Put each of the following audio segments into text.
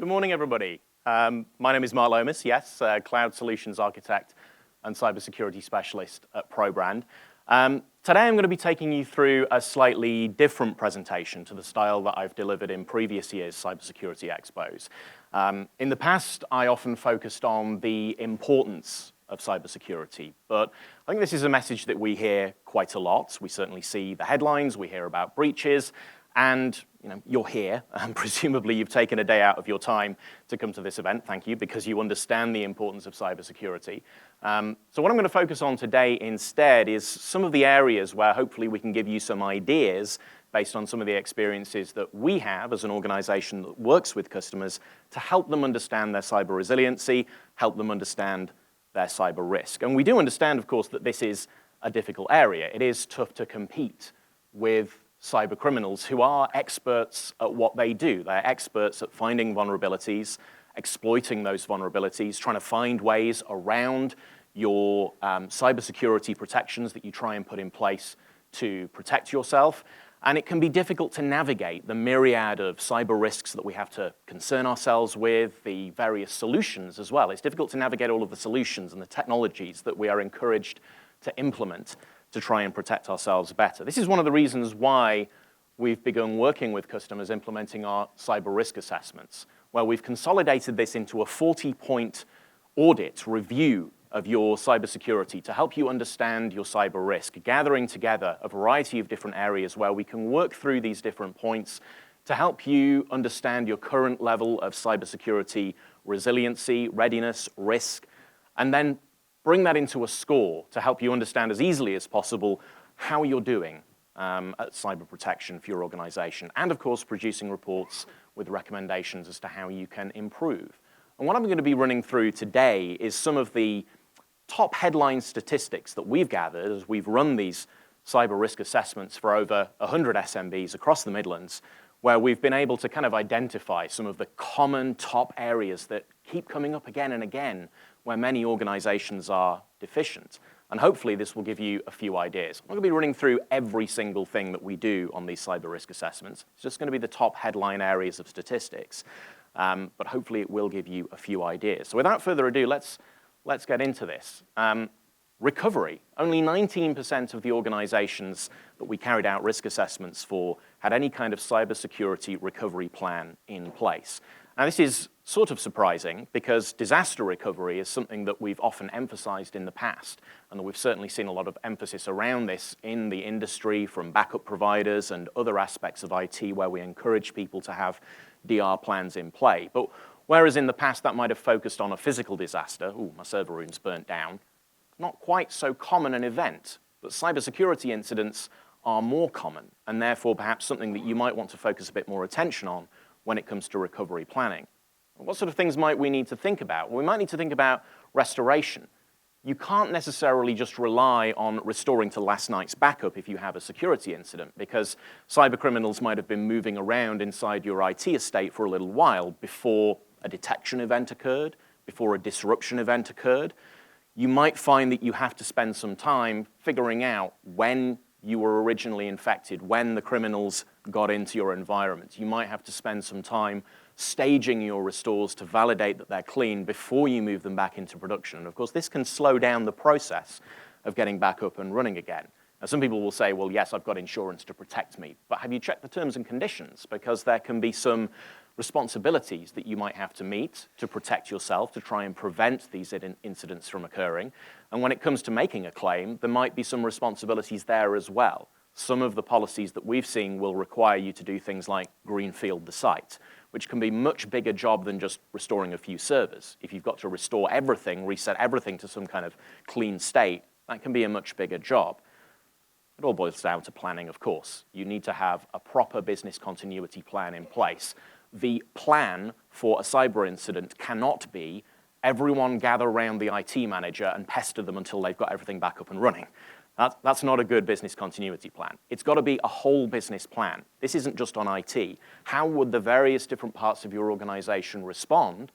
Good morning, everybody. My name is Mark Lomas, yes, Cloud Solutions Architect and Cybersecurity Specialist at ProBrand. Today I'm going to be taking you through a slightly different presentation to the style that I've delivered in previous years' cybersecurity expos. In the past, I often focused on the importance of cybersecurity, but I think this is a message that we hear quite a lot. We certainly see the headlines, we hear about breaches, and you're here, and presumably you've taken a day out of your time to come to this event, thank you, because you understand the importance of cybersecurity. So what I'm going to focus on today instead is some of the areas where hopefully we can give you some ideas based on some of the experiences that we have as an organization that works with customers to help them understand their cyber resiliency, help them understand their cyber risk. And we do understand, of course, that this is a difficult area. It is tough to compete with cyber criminals who are experts at what they do. They're experts at finding vulnerabilities, exploiting those vulnerabilities, trying to find ways around your cybersecurity protections that you try and put in place to protect yourself. And it can be difficult to navigate the myriad of cyber risks that we have to concern ourselves with, the various solutions as well. It's difficult to navigate all of the solutions and the technologies that we are encouraged to implement to try and protect ourselves better. This is one of the reasons why we've begun working with customers implementing our cyber risk assessments, where we've consolidated this into a 40-point audit review of your cybersecurity to help you understand your cyber risk, gathering together a variety of different areas where we can work through these different points to help you understand your current level of cybersecurity resiliency, readiness, risk, and then bring that into a score to help you understand as easily as possible how you're doing at cyber protection for your organization, and of course producing reports with recommendations as to how you can improve. And what I'm going to be running through today is some of the top headline statistics that we've gathered as we've run these cyber risk assessments for over 100 SMBs across the Midlands, where we've been able to kind of identify some of the common top areas that keep coming up again and again where many organizations are deficient. And hopefully this will give you a few ideas. I'm not going to be running through every single thing that we do on these cyber risk assessments. It's just going to be the top headline areas of statistics. But hopefully it will give you a few ideas. So without further ado, let's get into this. Recovery. Only 19% of the organizations that we carried out risk assessments for had any kind of cybersecurity recovery plan in place. Now this is sort of surprising because disaster recovery is something that we've often emphasized in the past, and that we've certainly seen a lot of emphasis around this in the industry from backup providers and other aspects of IT where we encourage people to have DR plans in play. But whereas in the past that might have focused on a physical disaster, ooh, my server room's burnt down, not quite so common an event, but cybersecurity incidents are more common, and therefore perhaps something that you might want to focus a bit more attention on when it comes to recovery planning. What sort of things might we need to think about? Well, we might need to think about restoration. You can't necessarily just rely on restoring to last night's backup if you have a security incident, because cyber criminals might have been moving around inside your IT estate for a little while before a detection event occurred, before a disruption event occurred. You might find that you have to spend some time figuring out when you were originally infected, when the criminals got into your environment. You might have to spend some time staging your restores to validate that they're clean before you move them back into production. And of course, this can slow down the process of getting back up and running again. Now, some people will say, well, yes, I've got insurance to protect me, but have you checked the terms and conditions? Because there can be some responsibilities that you might have to meet to protect yourself, to try and prevent these incidents from occurring. And when it comes to making a claim, there might be some responsibilities there as well. Some of the policies that we've seen will require you to do things like greenfield the site, which can be a much bigger job than just restoring a few servers. If you've got to restore everything, reset everything to some kind of clean state, that can be a much bigger job. It all boils down to planning, of course. You need to have a proper business continuity plan in place. The plan for a cyber incident cannot be everyone gather around the IT manager and pester them until they've got everything back up and running. That's not a good business continuity plan. It's got to be a whole business plan. This isn't just on IT. How would the various different parts of your organization respond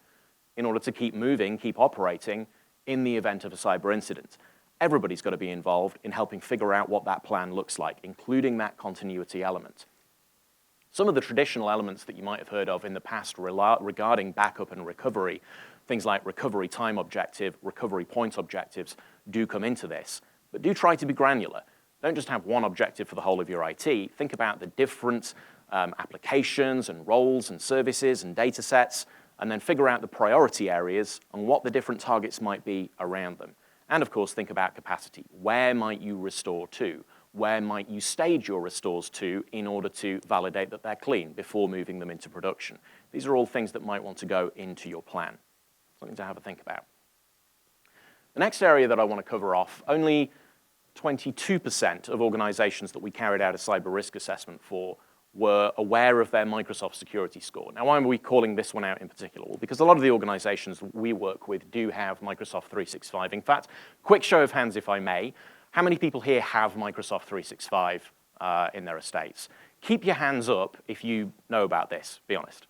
in order to keep moving, keep operating in the event of a cyber incident? Everybody's got to be involved in helping figure out what that plan looks like, including that continuity element. Some of the traditional elements that you might have heard of in the past regarding backup and recovery, things like recovery time objective, recovery point objectives, do come into this. But do try to be granular. Don't just have one objective for the whole of your IT. Think about the different applications and roles and services and data sets, and then figure out the priority areas and what the different targets might be around them. And of course, think about capacity. Where might you restore to? Where might you stage your restores to in order to validate that they're clean before moving them into production? These are all things that might want to go into your plan. Something to have a think about. The next area that I want to cover off, only 22% of organizations that we carried out a cyber risk assessment for were aware of their Microsoft security score. Now, why are we calling this one out in particular? Well, because a lot of the organizations we work with do have Microsoft 365. In fact, quick show of hands, if I may, how many people here have Microsoft 365 in their estates? Keep your hands up if you know about this, be honest.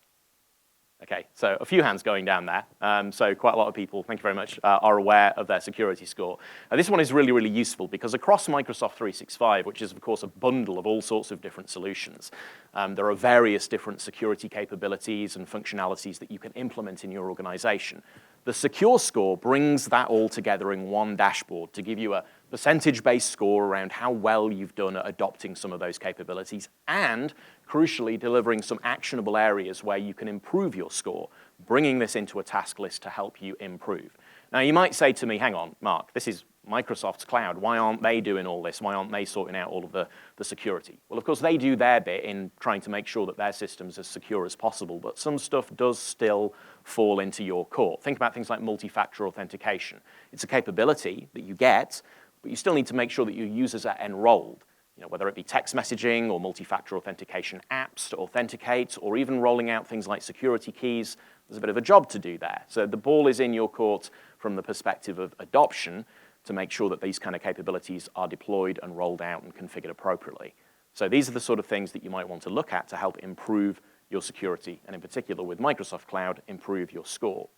Okay, so a few hands going down there. So quite a lot of people, thank you very much, are aware of their security score. Now, this one is really, really useful because across Microsoft 365, which is, of course, a bundle of all sorts of different solutions, there are various different security capabilities and functionalities that you can implement in your organization. The secure score brings that all together in one dashboard to give you a percentage-based score around how well you've done at adopting some of those capabilities and, crucially, delivering some actionable areas where you can improve your score, bringing this into a task list to help you improve. Now, you might say to me, hang on, Mark, this is Microsoft's cloud. Why aren't they doing all this? Why aren't they sorting out all of the security? Well, of course, they do their bit in trying to make sure that their system's as secure as possible, but some stuff does still fall into your court. Think about things like multi-factor authentication. It's a capability that you get, but you still need to make sure that your users are enrolled. You know, whether it be text messaging or multi-factor authentication apps to authenticate, or even rolling out things like security keys, there's a bit of a job to do there. So the ball is in your court from the perspective of adoption to make sure that these kind of capabilities are deployed and rolled out and configured appropriately. So these are the sort of things that you might want to look at to help improve your security, and in particular with Microsoft Cloud, improve your score.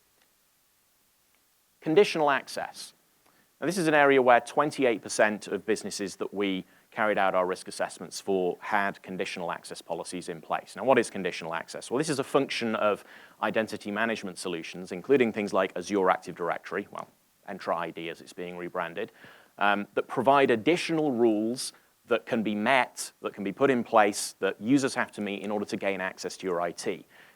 Conditional access. Now, this is an area where 28% of businesses that we carried out our risk assessments for had conditional access policies in place. Now, what is conditional access? Well, this is a function of identity management solutions, including things like Azure Active Directory, well, Entra ID as it's being rebranded, that provide additional rules that can be met, that can be put in place, that users have to meet in order to gain access to your IT.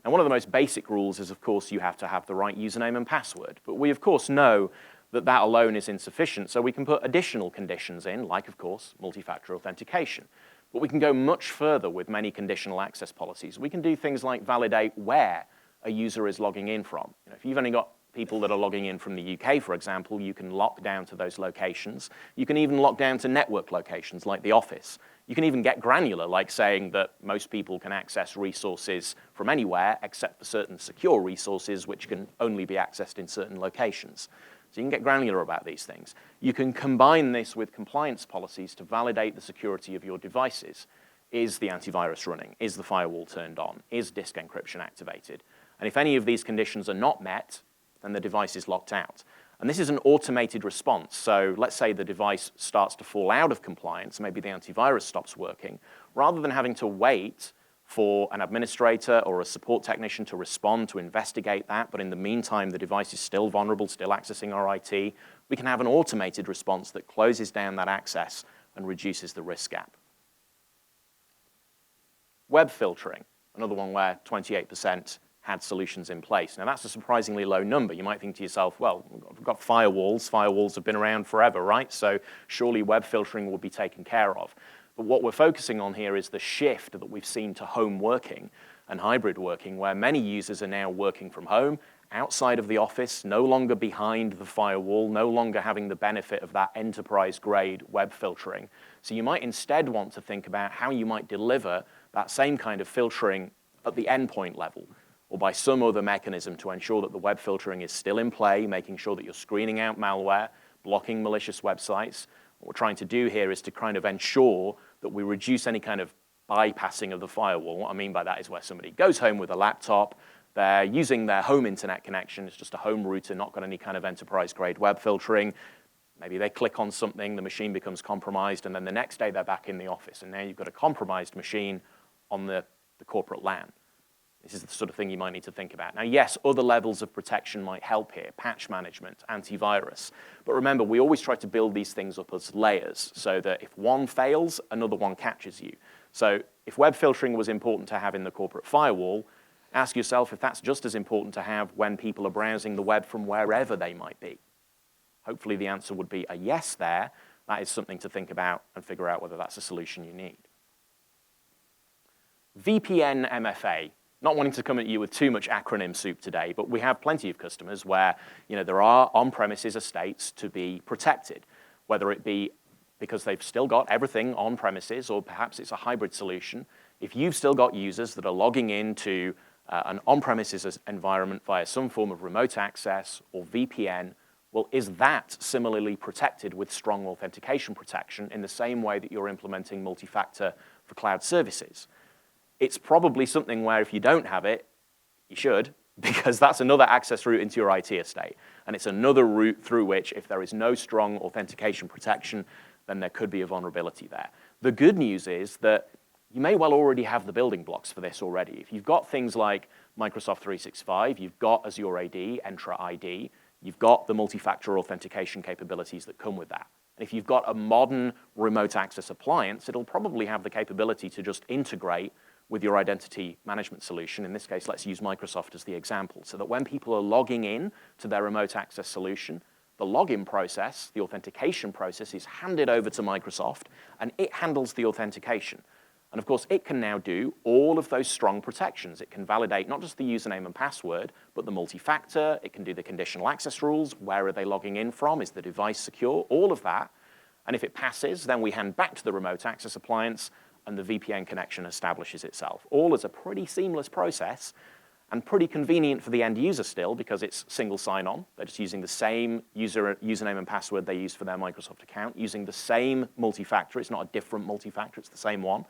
Now, one of the most basic rules is, of course, you have to have the right username and password. But we, of course, know that that alone is insufficient, so we can put additional conditions in, like, of course, multi-factor authentication. But we can go much further with many conditional access policies. We can do things like validate where a user is logging in from. You know, if you've only got people that are logging in from the UK, for example, you can lock down to those locations. You can even lock down to network locations like the office. You can even get granular, like saying that most people can access resources from anywhere except for certain secure resources which can only be accessed in certain locations. So you can get granular about these things. You can combine this with compliance policies to validate the security of your devices. Is the antivirus running? Is the firewall turned on? Is disk encryption activated? And if any of these conditions are not met, then the device is locked out. And this is an automated response. So let's say the device starts to fall out of compliance, maybe the antivirus stops working. Rather than having to wait for an administrator or a support technician to respond to investigate that, but in the meantime the device is still vulnerable, still accessing our IT, we can have an automated response that closes down that access and reduces the risk gap. Web filtering, another one where 28% had solutions in place. Now, that's a surprisingly low number. You might think to yourself, well, we've got firewalls. Firewalls have been around forever, right? So surely web filtering will be taken care of. But what we're focusing on here is the shift that we've seen to home working and hybrid working, where many users are now working from home, outside of the office, no longer behind the firewall, no longer having the benefit of that enterprise-grade web filtering. So you might instead want to think about how you might deliver that same kind of filtering at the endpoint level, or by some other mechanism to ensure that the web filtering is still in play, making sure that you're screening out malware, blocking malicious websites. What we're trying to do here is to kind of ensure that we reduce any kind of bypassing of the firewall. What I mean by that is where somebody goes home with a laptop, they're using their home internet connection, it's just a home router, not got any kind of enterprise-grade web filtering. Maybe they click on something, the machine becomes compromised, and then the next day they're back in the office, and now you've got a compromised machine on the the corporate LAN. This is the sort of thing you might need to think about. Now, yes, other levels of protection might help here, patch management, antivirus. But remember, we always try to build these things up as layers so that if one fails, another one catches you. So if web filtering was important to have in the corporate firewall, ask yourself if that's just as important to have when people are browsing the web from wherever they might be. Hopefully the answer would be a yes there. That is something to think about and figure out whether that's a solution you need. VPN MFA. Not wanting to come at you with too much acronym soup today, but we have plenty of customers where there are on-premises estates to be protected, whether it be because they've still got everything on premises or perhaps it's a hybrid solution. If you've still got users that are logging into an on-premises environment via some form of remote access or VPN, well, is that similarly protected with strong authentication protection in the same way that you're implementing multi-factor for cloud services? It's probably something where if you don't have it, you should, because that's another access route into your IT estate. And it's another route through which, if there is no strong authentication protection, then there could be a vulnerability there. The good news is that you may well already have the building blocks for this already. If you've got things like Microsoft 365, you've got Azure AD, Entra ID, you've got the multi-factor authentication capabilities that come with that. And if you've got a modern remote access appliance, it'll probably have the capability to just integrate with your identity management solution. In this case, let's use Microsoft as the example, so that when people are logging in to their remote access solution, the login process, the authentication process, is handed over to Microsoft, and it handles the authentication. And of course, it can now do all of those strong protections. It can validate not just the username and password, but the multi-factor. It can do the conditional access rules. Where are they logging in from? Is the device secure? All of that. And if it passes, then we hand back to the remote access appliance, and the VPN connection establishes itself. All is a pretty seamless process and pretty convenient for the end user still because it's single sign-on. They're just using the same username and password they use for their Microsoft account, using the same multi-factor. It's not a different multi-factor, it's the same one.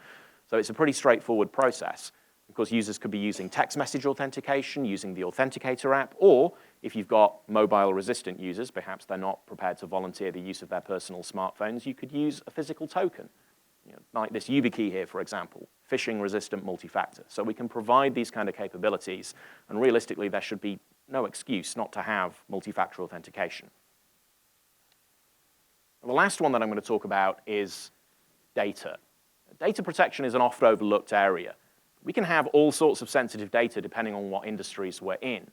So it's a pretty straightforward process. Of course, users could be using text message authentication, using the Authenticator app, or if you've got mobile-resistant users, perhaps they're not prepared to volunteer the use of their personal smartphones, you could use a physical token. Like this YubiKey here, for example, phishing-resistant multi-factor. So we can provide these kind of capabilities, and realistically, there should be no excuse not to have multi-factor authentication. And the last one that I'm going to talk about is data. Data protection is an oft-overlooked area. We can have all sorts of sensitive data depending on what industries we're in.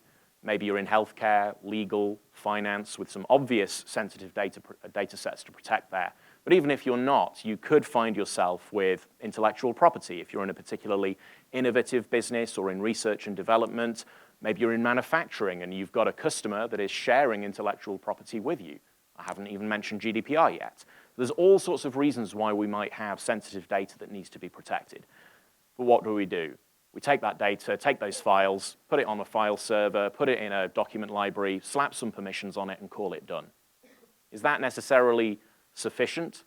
Maybe you're in healthcare, legal, finance, with some obvious sensitive data sets to protect there. But even if you're not, you could find yourself with intellectual property. If you're in a particularly innovative business or in research and development, maybe you're in manufacturing and you've got a customer that is sharing intellectual property with you. I haven't even mentioned GDPR yet. There's all sorts of reasons why we might have sensitive data that needs to be protected. But what do? We take that data, take those files, put it on a file server, put it in a document library, slap some permissions on it, and call it done. Is that necessarily sufficient?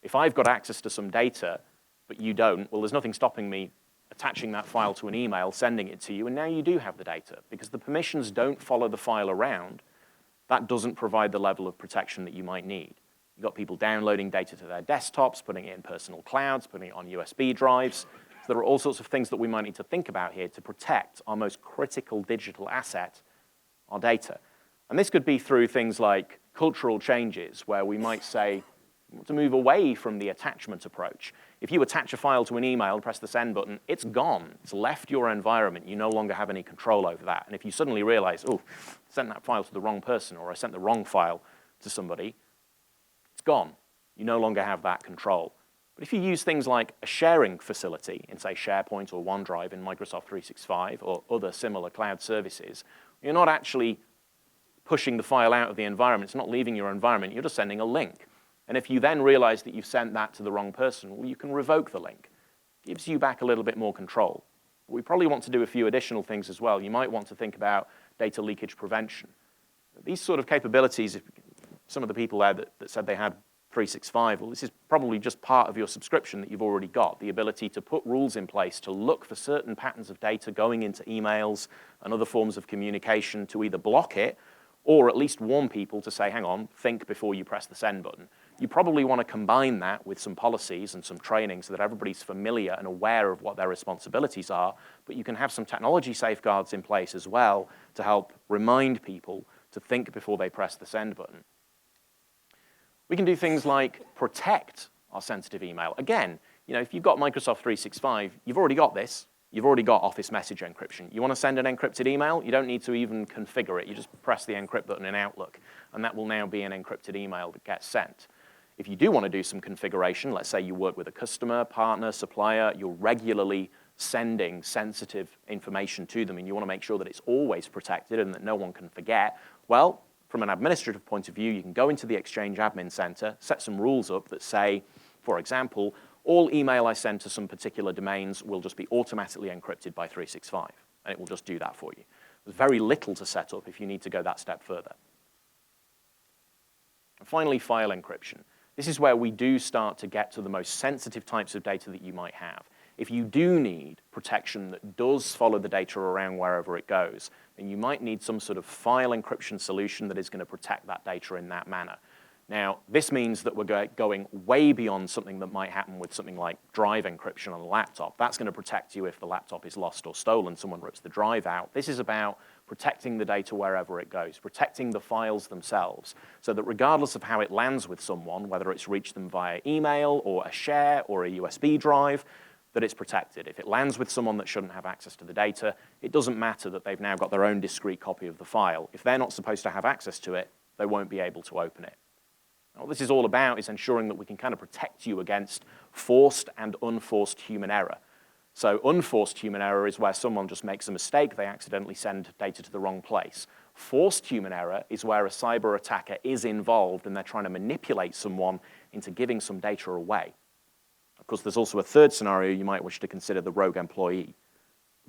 If I've got access to some data, but you don't, well, there's nothing stopping me attaching that file to an email, sending it to you, and now you do have the data. Because the permissions don't follow the file around, that doesn't provide the level of protection that you might need. You've got people downloading data to their desktops, putting it in personal clouds, putting it on USB drives. So there are all sorts of things that we might need to think about here to protect our most critical digital asset, our data. And this could be through things like cultural changes, where we might say, we want to move away from the attachment approach. If you attach a file to an email and press the send button, it's gone. It's left your environment. You no longer have any control over that. And if you suddenly realize, oh, I sent that file to the wrong person, or I sent the wrong file to somebody, it's gone. You no longer have that control. But if you use things like a sharing facility in, say, SharePoint or OneDrive in Microsoft 365 or other similar cloud services, you're not actually pushing the file out of the environment. It's not leaving your environment. You're just sending a link. And if you then realize that you've sent that to the wrong person, well, you can revoke the link. It gives you back a little bit more control. But we probably want to do a few additional things as well. You might want to think about data leakage prevention. These sort of capabilities, some of the people there that said they had 365, well, this is probably just part of your subscription that you've already got, the ability to put rules in place to look for certain patterns of data going into emails and other forms of communication to either block it or at least warn people to say, hang on, think before you press the send button. You probably want to combine that with some policies and some training so that everybody's familiar and aware of what their responsibilities are, but you can have some technology safeguards in place as well to help remind people to think before they press the send button. We can do things like protect our sensitive email. Again, if you've got Microsoft 365, you've already got this. You've already got Office message encryption. You want to send an encrypted email? You don't need to even configure it. You just press the encrypt button in Outlook, and that will now be an encrypted email that gets sent. If you do want to do some configuration, let's say you work with a customer, partner, supplier, you're regularly sending sensitive information to them, and you want to make sure that it's always protected and that no one can forget, well, from an administrative point of view, you can go into the Exchange Admin Center, set some rules up that say, for example, all email I send to some particular domains will just be automatically encrypted by 365, and it will just do that for you. There's very little to set up if you need to go that step further. And finally, file encryption. This is where we do start to get to the most sensitive types of data that you might have. If you do need protection that does follow the data around wherever it goes, then you might need some sort of file encryption solution that is going to protect that data in that manner. Now, this means that we're going way beyond something that might happen with something like drive encryption on a laptop. That's going to protect you if the laptop is lost or stolen, someone rips the drive out. This is about protecting the data wherever it goes, protecting the files themselves, so that regardless of how it lands with someone, whether it's reached them via email or a share or a USB drive, that it's protected. If it lands with someone that shouldn't have access to the data, it doesn't matter that they've now got their own discrete copy of the file. If they're not supposed to have access to it, they won't be able to open it. What this is all about is ensuring that we can kind of protect you against forced and unforced human error. So unforced human error is where someone just makes a mistake, they accidentally send data to the wrong place. Forced human error is where a cyber attacker is involved and they're trying to manipulate someone into giving some data away. Of course, there's also a third scenario you might wish to consider, the rogue employee.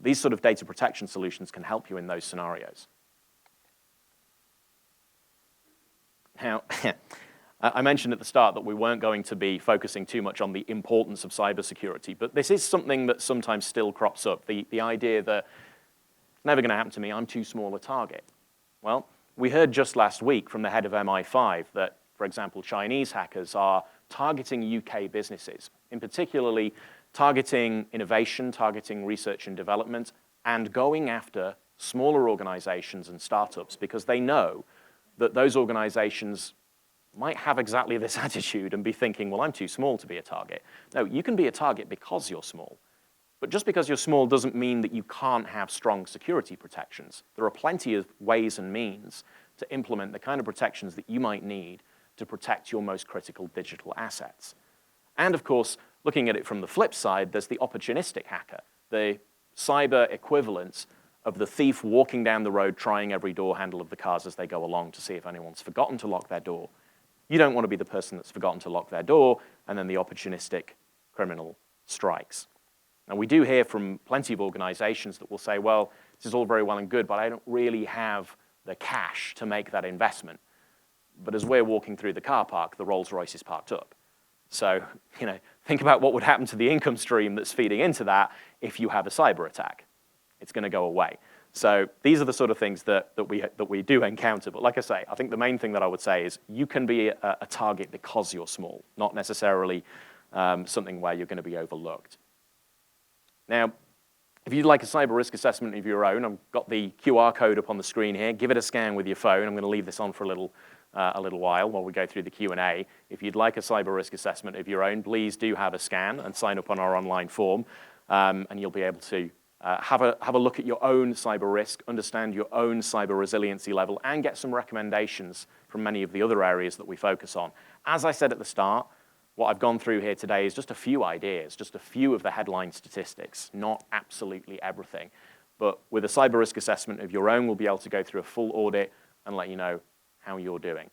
These sort of data protection solutions can help you in those scenarios. Now, I mentioned at the start that we weren't going to be focusing too much on the importance of cybersecurity, but this is something that sometimes still crops up, the idea that it's never going to happen to me, I'm too small a target. Well, we heard just last week from the head of MI5 that, for example, Chinese hackers are targeting UK businesses, in particularly targeting innovation, targeting research and development, and going after smaller organizations and startups because they know that those organizations might have exactly this attitude and be thinking, well, I'm too small to be a target. No, you can be a target because you're small. But just because you're small doesn't mean that you can't have strong security protections. There are plenty of ways and means to implement the kind of protections that you might need to protect your most critical digital assets. And of course, looking at it from the flip side, there's the opportunistic hacker, the cyber equivalent of the thief walking down the road trying every door handle of the cars as they go along to see if anyone's forgotten to lock their door. You don't want to be the person that's forgotten to lock their door, and then the opportunistic criminal strikes. And we do hear from plenty of organizations that will say, well, this is all very well and good, but I don't really have the cash to make that investment. But as we're walking through the car park, the Rolls Royce is parked up. So, think about what would happen to the income stream that's feeding into that if you have a cyber attack. It's going to go away. So these are the sort of things that we do encounter. But like I say, I think the main thing that I would say is you can be a target because you're small, not necessarily something where you're going to be overlooked. Now, if you'd like a cyber risk assessment of your own, I've got the QR code up on the screen here. Give it a scan with your phone. I'm going to leave this on for a little while we go through the Q&A. If you'd like a cyber risk assessment of your own, please do have a scan and sign up on our online form, and you'll be able to have a look at your own cyber risk, understand your own cyber resiliency level, and get some recommendations from many of the other areas that we focus on. As I said at the start, what I've gone through here today is just a few ideas, just a few of the headline statistics, not absolutely everything. But with a cyber risk assessment of your own, we'll be able to go through a full audit and let you know how you're doing.